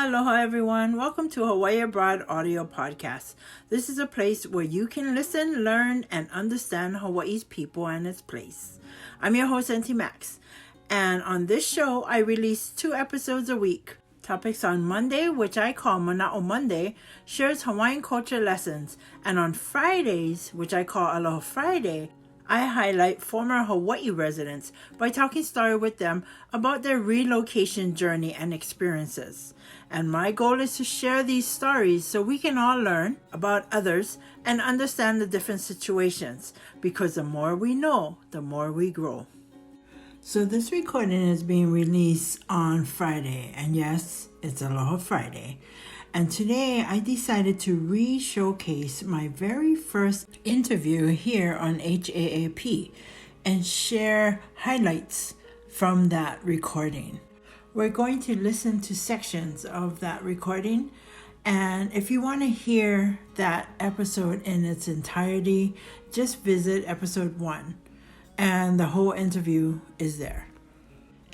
Aloha everyone. Welcome to Hawaii Abroad Audio Podcast. This is a place where you can listen, learn, and understand Hawaii's people and its place. I'm your host, Auntie Max. And on this show, I release 2 episodes a week. Topics on Monday, which I call Mana'o Monday, shares Hawaiian culture lessons. And on Fridays, which I call Aloha Friday, I highlight former Hawaii residents by talking story with them about their relocation journey and experiences. And my goal is to share these stories so we can all learn about others and understand the different situations, because the more we know, the more we grow. So this recording is being released on Friday, and yes, it's Aloha Friday. And today I decided to re-showcase my very first interview here on HAAP and share highlights from that recording. We're going to listen to sections of that recording, and if you want to hear that episode in its entirety, just visit episode 1, and the whole interview is there.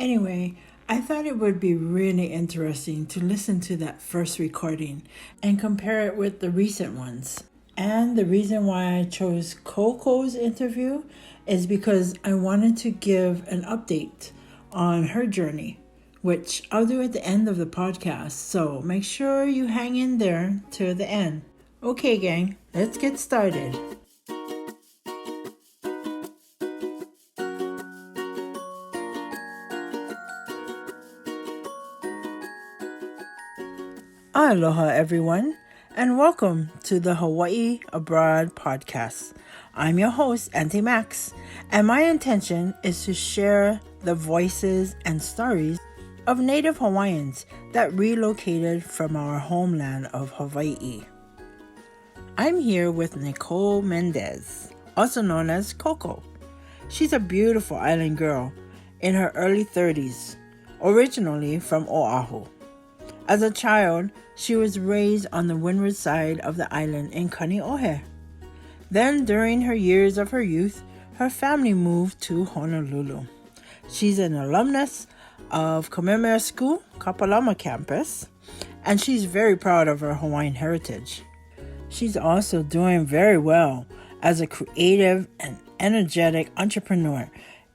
Anyway, I thought it would be really interesting to listen to that first recording and compare it with the recent ones. And the reason why I chose Koko's interview is because I wanted to give an update on her journey, which I'll do at the end of the podcast. So make sure you hang in there till the end. Okay, gang, let's get started. Aloha everyone, and welcome to the Hawaii Abroad Podcast. I'm your host, Auntie Max, and my intention is to share the voices and stories of Native Hawaiians that relocated from our homeland of Hawaii. I'm here with Nicole Mendez, also known as Koko. She's a beautiful island girl in her early 30s, originally from Oahu. As a child, she was raised on the windward side of the island in Kaneohe. Then, during her years of her youth, her family moved to Honolulu. She's an alumnus of Kamehameha School, Kapalama campus, and she's very proud of her Hawaiian heritage. She's also doing very well as a creative and energetic entrepreneur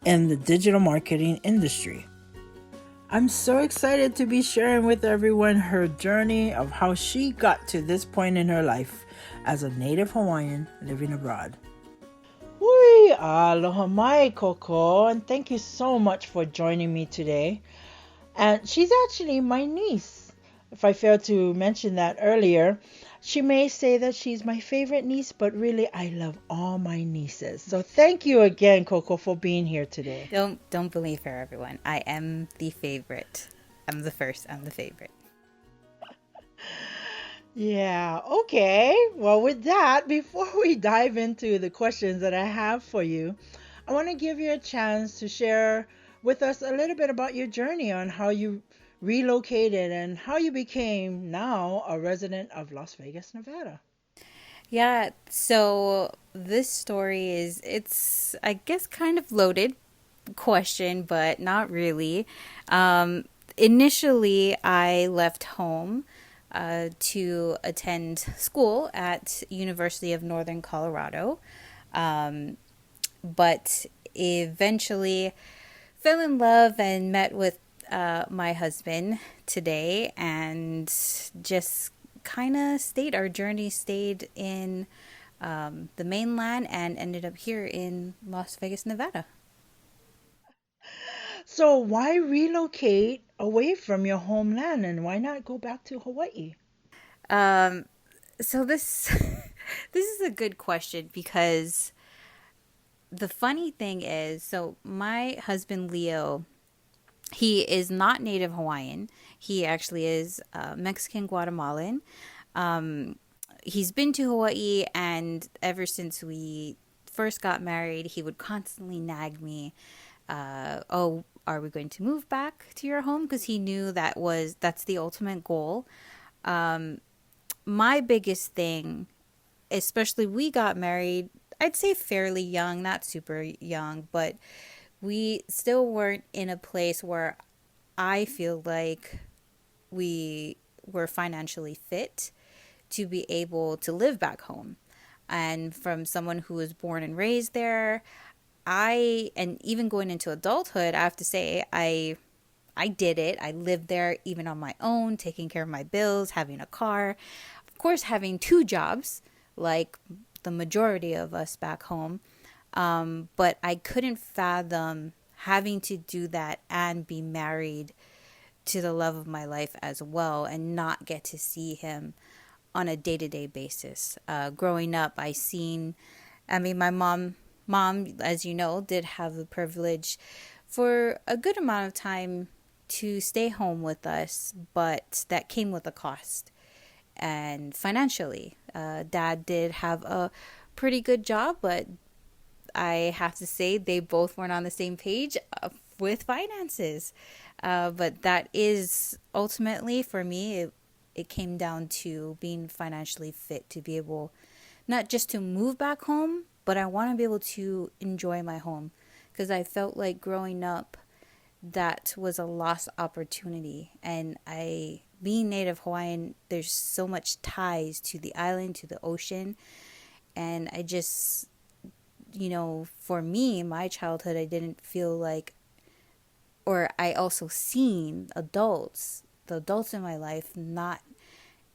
in the digital marketing industry. I'm so excited to be sharing with everyone her journey of how she got to this point in her life as a Native Hawaiian living abroad. Hui, aloha mai, Koko, and thank you so much for joining me today. And she's actually my niece. If I failed to mention that earlier, she may say that she's my favorite niece, but really I love all my nieces. So thank you again, Koko, for being here today. Don't believe her, everyone. I am the favorite. I'm the first. I'm the favorite. Yeah, okay. Well, with that, before we dive into the questions that I have for you, I want to give you a chance to share with us a little bit about your journey on how you relocated and how you became now a resident of Las Vegas, Nevada. Yeah, so this story it's I guess kind of loaded question, but not really. Initially, I left home to attend school at University of Northern Colorado, but eventually fell in love and met with my husband today, and just kind of our journey stayed in the mainland and ended up here in Las Vegas, Nevada. So why relocate away from your homeland, and why not go back to Hawaii? So this this is a good question, because the funny thing is, so my husband Leo, he is not Native Hawaiian. He actually is Mexican Guatemalan. He's been to Hawaii, and ever since we first got married, he would constantly nag me, oh, are we going to move back to your home? Because he knew that's the ultimate goal. My biggest thing, especially we got married, I'd say fairly young, not super young, but we still weren't in a place where I feel like we were financially fit to be able to live back home. And from someone who was born and raised there, and even going into adulthood, I have to say, I did it. I lived there even on my own, taking care of my bills, having a car, of course, having two jobs, like the majority of us back home. But I couldn't fathom having to do that and be married to the love of my life as well and not get to see him on a day-to-day basis. Growing up, my mom, as you know, did have the privilege for a good amount of time to stay home with us, but that came with a cost. And financially, Dad did have a pretty good job, but I have to say they both weren't on the same page with finances. But that is ultimately, for me, it came down to being financially fit to be able not just to move back home, but I want to be able to enjoy my home, because I felt like growing up that was a lost opportunity. And being Native Hawaiian, there's so much ties to the island, to the ocean. And I just, for me, my childhood, I didn't feel like, or I also seen the adults in my life not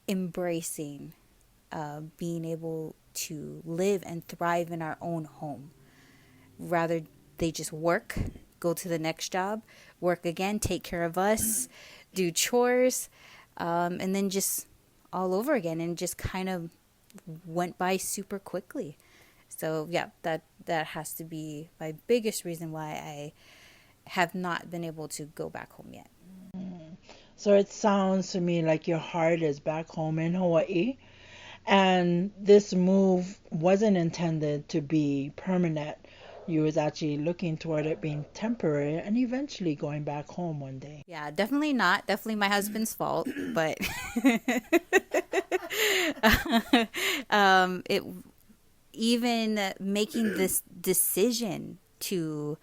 embracing being able to live and thrive in our own home. Rather, they just work, go to the next job, work again, take care of us, do chores, and then just all over again, and just kind of went by super quickly. So yeah, that has to be my biggest reason why I have not been able to go back home yet. So it sounds to me like your heart is back home in Hawaii, and this move wasn't intended to be permanent. You was actually looking toward it being temporary and eventually going back home one day. Yeah, definitely not. Definitely my husband's fault, but it even making this decision to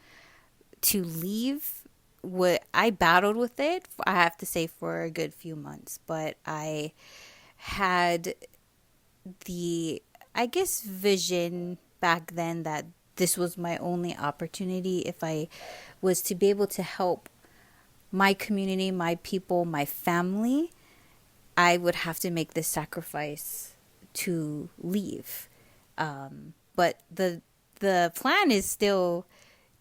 leave, what I battled with it, I have to say, for a good few months, but I had the, I guess, vision back then that this was my only opportunity. If I was to be able to help my community, my people, my family, I would have to make this sacrifice to leave. But the plan is still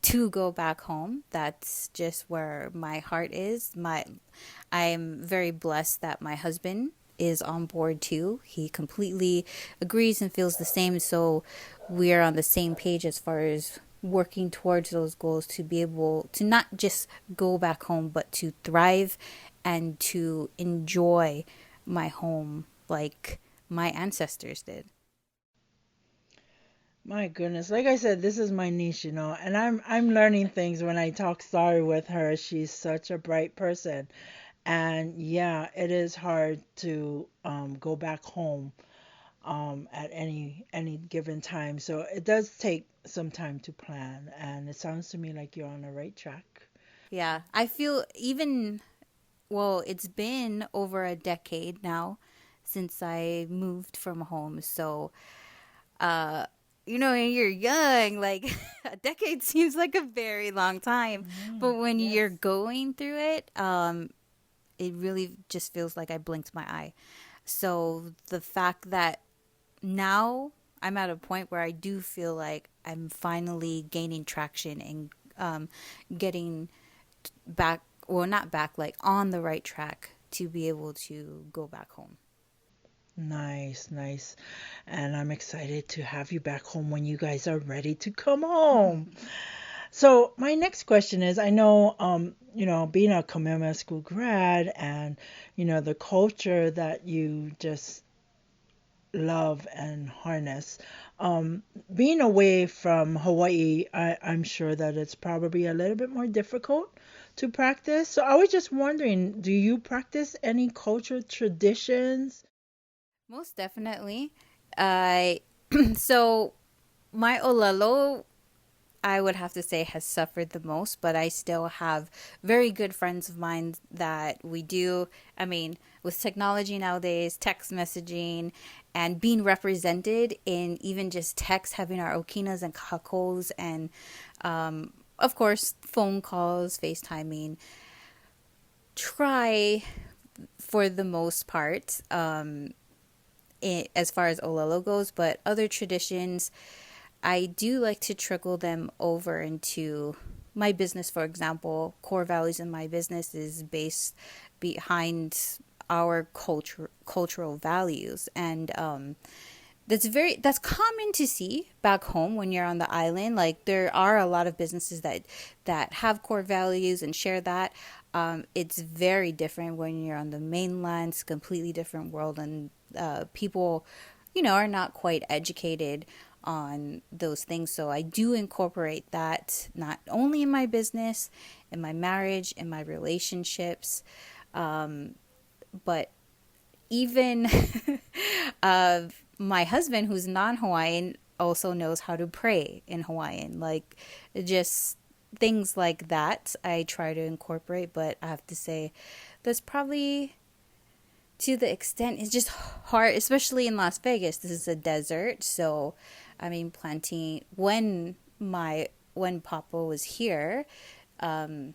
to go back home. That's just where my heart is. I am very blessed that my husband is on board too. He completely agrees and feels the same. So we're on the same page as far as working towards those goals, to be able to not just go back home, but to thrive and to enjoy my home like my ancestors did. My goodness, like I said, this is my niche, and I'm learning things when I talk story with her. She's such a bright person. And yeah, it is hard to go back home at any given time. So it does take some time to plan, and it sounds to me like you're on the right track. Yeah, I feel it's been over a decade now since I moved from home. So, when you're young, like a decade seems like a very long time. But when you're going through it, it really just feels like I blinked my eye. So the fact that now I'm at a point where I do feel like I'm finally gaining traction and getting back, well, not back, like on the right track to be able to go back home. Nice, nice. And I'm excited to have you back home when you guys are ready to come home. So my next question is, I know, being a Kamehameha School grad and, the culture that you just love and harness, being away from Hawaii, I'm sure that it's probably a little bit more difficult to practice. So I was just wondering, do you practice any cultural traditions? Most definitely. I So my olelo, I would have to say has suffered the most, but I still have very good friends of mine that we do. I mean, with technology nowadays, text messaging, and being represented in even just text, having our okinas and Kokoʻs, and of course, phone calls, FaceTiming. Try for the most part, as far as Olelo goes, but other traditions, I do like to trickle them over into my business. For example, core values in my business is based behind our cultural values, and that's common to see back home when you're on the island. Like, there are a lot of businesses that have core values and share that. It's very different when you're on the mainland. It's a completely different world, and people, are not quite educated on those things. So I do incorporate that not only in my business, in my marriage, in my relationships, but even my husband, who's non-Hawaiian, also knows how to pray in Hawaiian. Like, just things like that I try to incorporate, but I have to say that's probably, to the extent, it's just hard, especially in Las Vegas. This is a desert, so I mean, planting when Papa was here, then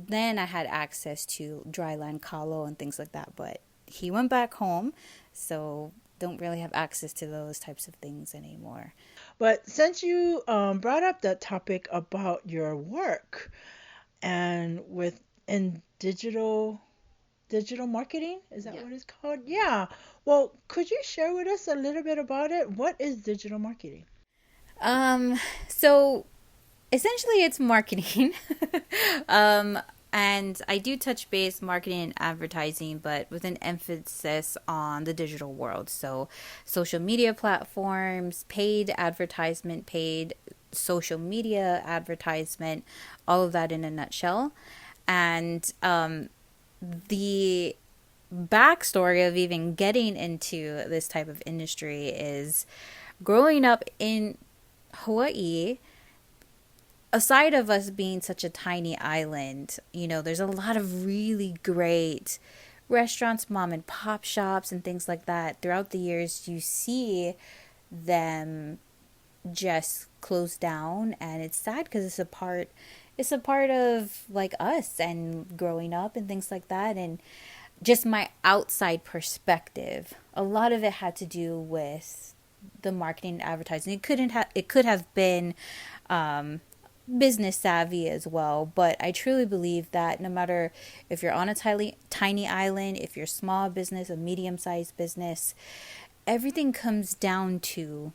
I had access to dryland kalo and things like that, but he went back home, so don't really have access to those types of things anymore. But since you brought up that topic about your work and in digital marketing, is that what it's called? Yeah. Well, could you share with us a little bit about it? What is digital marketing? So essentially it's marketing. And I do touch base marketing and advertising, but with an emphasis on the digital world. So social media platforms, paid advertisement, paid social media advertisement, all of that in a nutshell. And the backstory of even getting into this type of industry is growing up in Hawaii. Aside of us being such a tiny island, there's a lot of really great restaurants, mom and pop shops, and things like that. Throughout the years, you see them just close down, and it's sad because it's a part of like us and growing up and things like that. And just my outside perspective, a lot of it had to do with the marketing and advertising. It could have been business savvy as well, but I truly believe that no matter if you're on a tiny island, if you're a small business, a medium-sized business, everything comes down to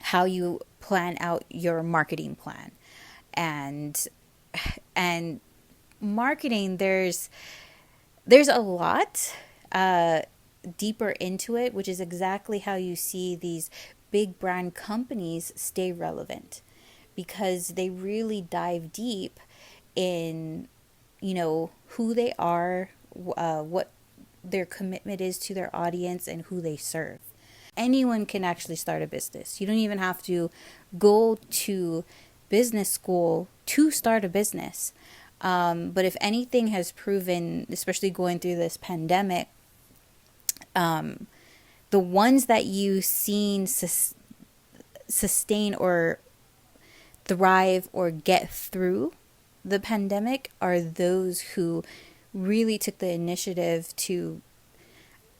how you plan out your marketing plan. And marketing, there's a lot deeper into it, which is exactly how you see these big brand companies stay relevant, because they really dive deep in, who they are, what their commitment is to their audience, and who they serve. Anyone can actually start a business. You don't even have to go to business school to start a business. But if anything has proven, especially going through this pandemic, the ones that you've seen sustain or thrive or get through the pandemic are those who really took the initiative to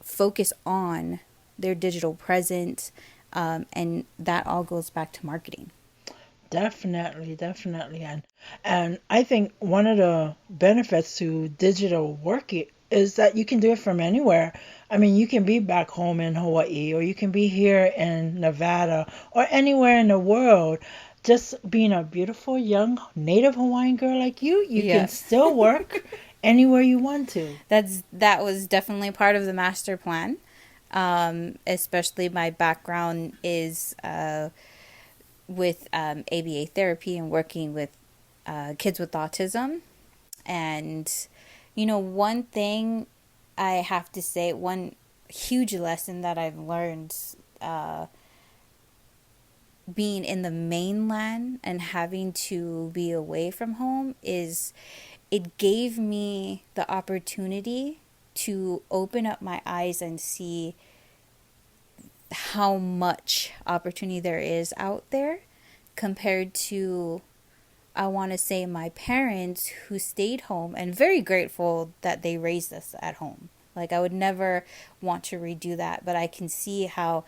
focus on their digital presence, and that all goes back to marketing. Definitely. And I think one of the benefits to digital work is that you can do it from anywhere. I mean, you can be back home in Hawaii, or you can be here in Nevada, or anywhere in the world. Just being a beautiful young native Hawaiian girl like you can still work anywhere you want to. That was definitely part of the master plan. Especially my background is with ABA therapy and working with kids with autism. And, one thing I have to say, one huge lesson that I've learned being in the mainland and having to be away from home is it gave me the opportunity to open up my eyes and see how much opportunity there is out there compared to, I want to say, my parents who stayed home, and very grateful that they raised us at home. Like, I would never want to redo that, but I can see how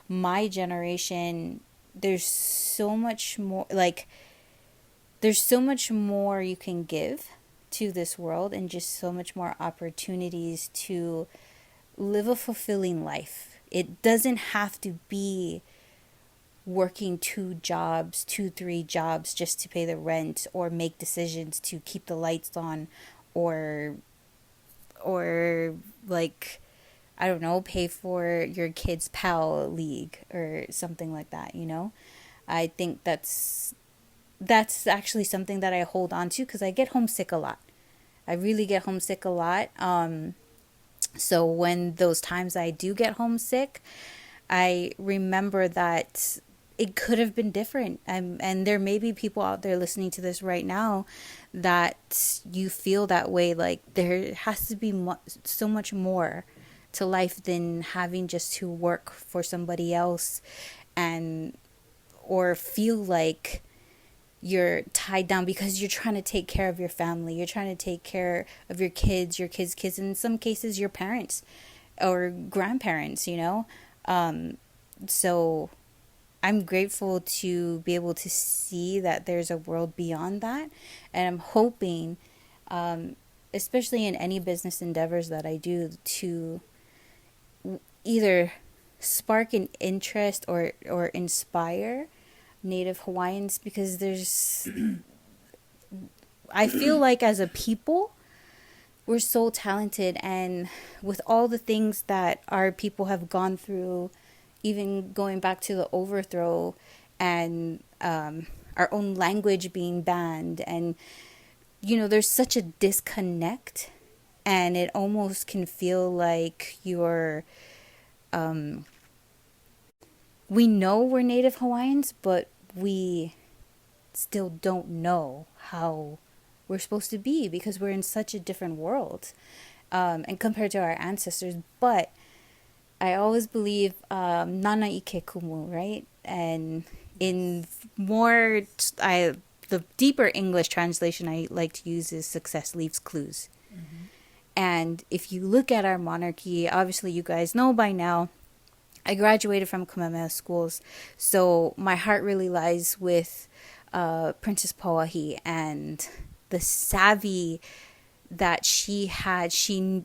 my generation, there's so much more, like, there's so much more you can give to this world and just so much more opportunities to live a fulfilling life. It doesn't have to be working 3 jobs just to pay the rent or make decisions to keep the lights on or like, I don't know, pay for your kids' PAL league or something like that, you know? I think that's actually something that I hold on to because I get homesick a lot. I really get homesick a lot. So when those times I do get homesick, I remember that it could have been different. And there may be people out there listening to this right now that you feel that way. Like, there has to be so much more to life than having just to work for somebody else or feel like you're tied down because you're trying to take care of your family. You're trying to take care of your kids, kids, in some cases, your parents or grandparents, you know? So I'm grateful to be able to see that there's a world beyond that. And I'm hoping, especially in any business endeavors that I do, to either spark an interest or inspire Native Hawaiians, because I feel like as a people, we're so talented, and with all the things that our people have gone through, even going back to the overthrow and our own language being banned, and you know, there's such a disconnect, and it almost can feel like you're we know we're Native Hawaiians, but we still don't know how we're supposed to be because we're in such a different world, and compared to our ancestors. But I always believe nana ike kumu, right? And in the deeper English translation I like to use is success leaves clues. Mm-hmm. And if you look at our monarchy, obviously you guys know by now, I graduated from Kamehameha schools, so my heart really lies with Princess Pauahi and the savvy that she had. She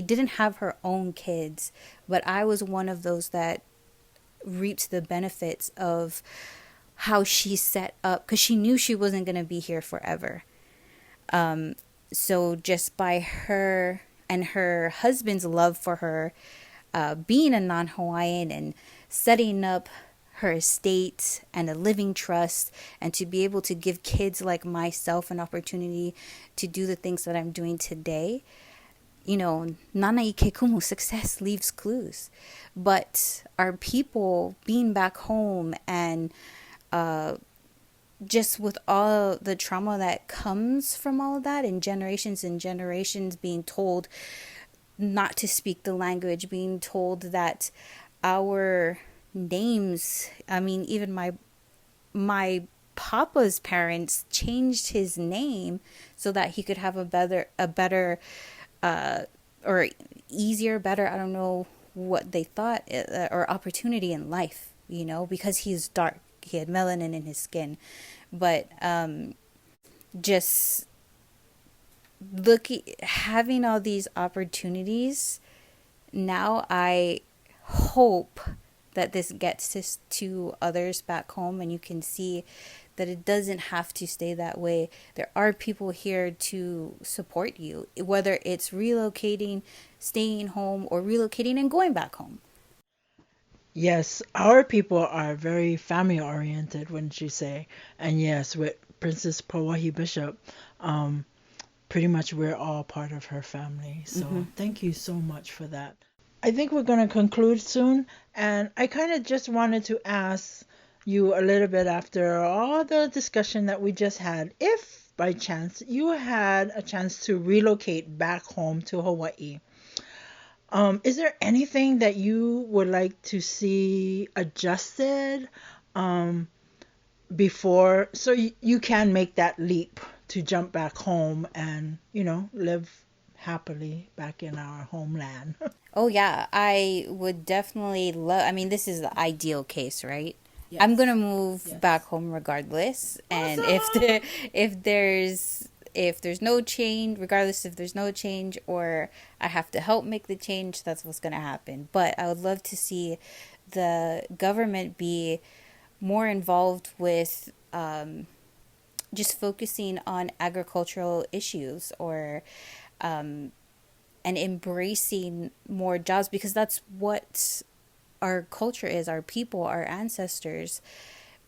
didn't have her own kids, but I was one of those that reaped the benefits of how she set up, because she knew she wasn't going to be here forever. So just by her and her husband's love for her, being a non-Hawaiian and setting up her estate and a living trust, and to be able to give kids like myself an opportunity to do the things that I'm doing today, you know, nana ike kumu, success leaves clues. But our people being back home and just with all the trauma that comes from all of that, and generations being told not to speak the language, being told that our names, I mean, even my papa's parents changed his name so that he could have a better or easier, better, I don't know what they thought, or opportunity in life, you know, because he's dark, he had melanin in his skin. But just having all these opportunities, now I hope that this gets to others back home, and you can see that it doesn't have to stay that way. There are people here to support you, whether it's relocating, staying home, or relocating and going back home. Yes, our people are very family oriented, wouldn't you say? And yes, with Princess Pauahi Bishop, pretty much we're all part of her family. So Thank you so much for that. I think we're going to conclude soon. And I kind of just wanted to ask you a little bit after all the discussion that we just had. If by chance you had a chance to relocate back home to Hawaii, is there anything that you would like to see adjusted um, before, so you can make that leap to jump back home and, live happily back in our homeland? Oh yeah, I would definitely love. I mean, this is the ideal case, right? Yes. I'm gonna move Yes. back home regardless, and Awesome. if there's no change, regardless if there's no change or I have to help make the change, that's what's gonna happen. But I would love to see the government be more involved with just focusing on agricultural issues or and embracing more jobs, because that's what our culture is, our people, our ancestors.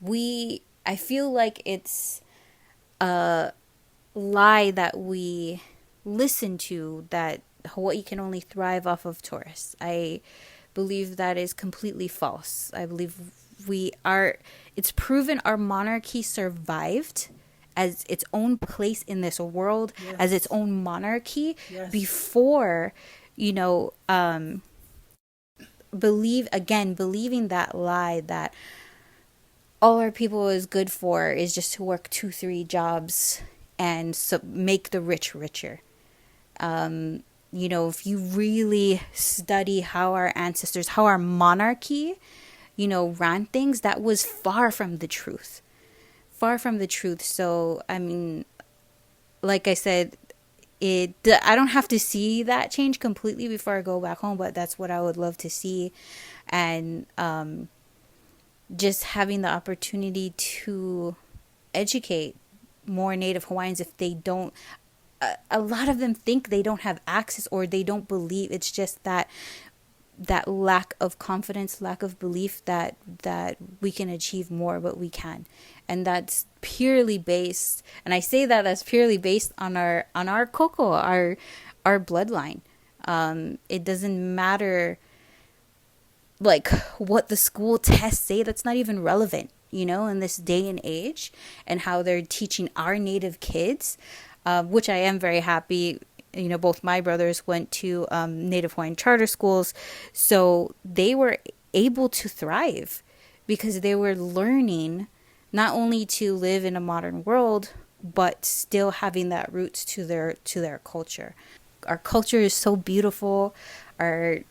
I feel like it's a lie that we listen to, that Hawaii can only thrive off of tourists. I believe that is completely false. I believe it's proven our monarchy survived as its own place in this world, Yes. as its own monarchy, Yes. before, believing that lie that all our people is good for is just to work 2-3 jobs and so make the rich richer. If you really study how our ancestors, how our monarchy, ran things, that was far from the truth. Far from the truth. So, I mean, like I said, I don't have to see that change completely before I go back home, but that's what I would love to see. And just having the opportunity to educate more Native Hawaiians, if they don't, a lot of them think they don't have access, or they don't believe. It's just that lack of confidence, lack of belief that we can achieve more, but we can. And that's purely based, and I say that's purely based on our Koko, our bloodline. It doesn't matter like what the school tests say. That's not even relevant, in this day and age, and how they're teaching our Native kids, which I am very happy. Both my brothers went to Native Hawaiian charter schools, so they were able to thrive because they were learning not only to live in a modern world, but still having that roots to their culture. Our culture is so beautiful. The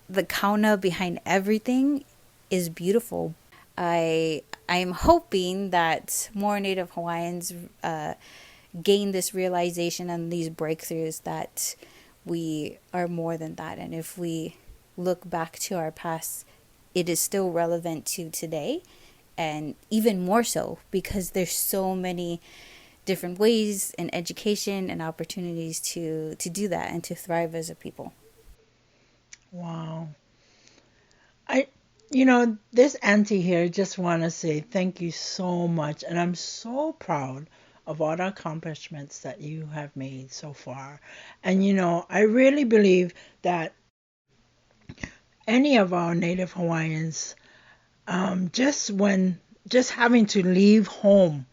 kauna behind everything is beautiful. I am hoping that more Native Hawaiians gain this realization and these breakthroughs that we are more than that. And if we look back to our past, it is still relevant to today, and even more so because there's so many different ways and education and opportunities to do that and to thrive as a people. Wow. This auntie here just want to say thank you so much. And I'm so proud of all the accomplishments that you have made so far. And, I really believe that any of our Native Hawaiians, just having to leave home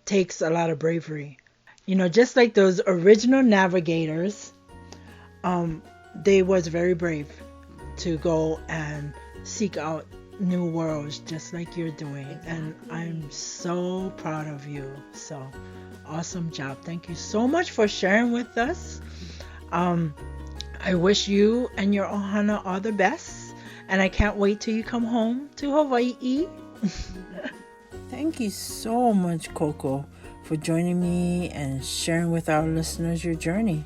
takes a lot of bravery. Just like those original navigators, they was very brave to go and seek out new worlds just like you're doing. Exactly. And I'm so proud of you. So awesome job. Thank you so much for sharing with us. I wish you and your ohana all the best, and I can't wait till you come home to Hawaii. Thank you so much, Koko, for joining me and sharing with our listeners your journey.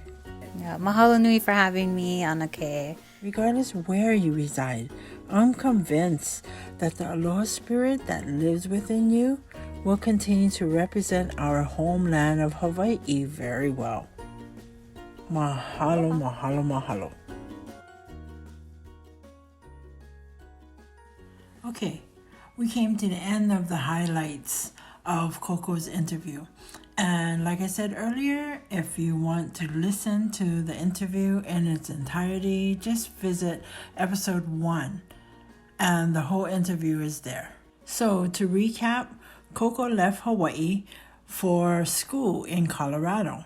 Yeah, mahalo nui for having me, Anake. Regardless where you reside, I'm convinced that the Aloha spirit that lives within you will continue to represent our homeland of Hawaii very well. Mahalo, mahalo, mahalo. Okay, we came to the end of the highlights of Koko's interview. And like I said earlier, if you want to listen to the interview in its entirety, just visit episode 1 and the whole interview is there. So to recap, Koko left Hawaii for school in Colorado,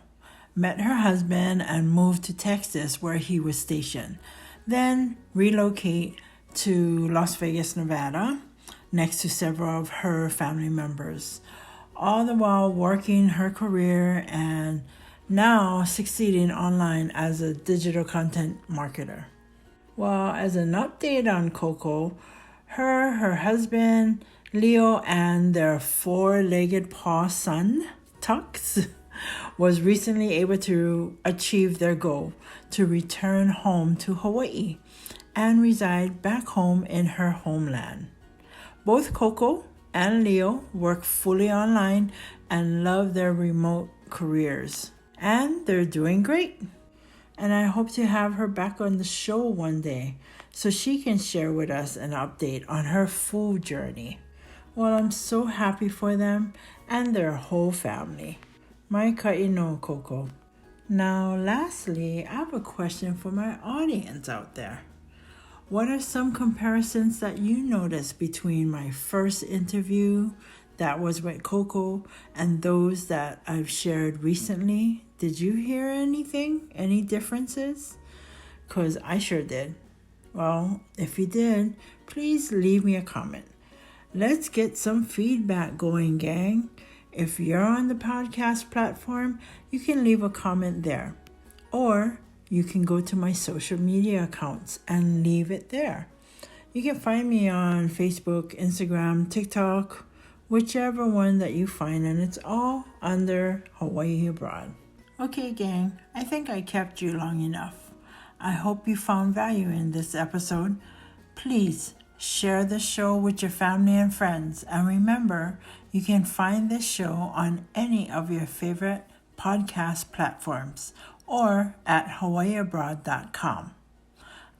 met her husband and moved to Texas where he was stationed, then relocate to Las Vegas, Nevada, next to several of her family members, all the while working her career and now succeeding online as a digital content marketer. Well, as an update on Koko, her husband, Leo, and their four-legged paw son, Tux, was recently able to achieve their goal to return home to Hawaii and reside back home in her homeland. Both Koko and Leo work fully online and love their remote careers, and they're doing great. And I hope to have her back on the show one day so she can share with us an update on her full journey. Well, I'm so happy for them and their whole family. Mai ka'i no, Koko. Now, lastly, I have a question for my audience out there. What are some comparisons that you noticed between my first interview that was with Koko and those that I've shared recently? Did you hear anything? Any differences? 'Cause I sure did. Well, if you did, please leave me a comment. Let's get some feedback going, gang. If you're on the podcast platform, you can leave a comment there. Or you can go to my social media accounts and leave it there. You can find me on Facebook, Instagram, TikTok, whichever one that you find, and it's all under Hawaii Abroad. Okay, gang, I think I kept you long enough. I hope you found value in this episode. Please share the show with your family and friends. And remember, you can find this show on any of your favorite podcast platforms or at hawaiiabroad.com.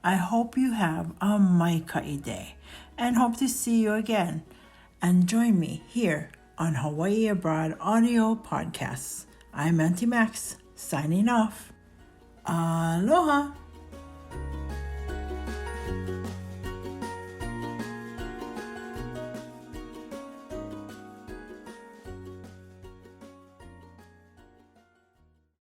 I hope you have a maikai day and hope to see you again. And join me here on Hawaii Abroad Audio Podcasts. I'm Auntie Max, signing off. Aloha!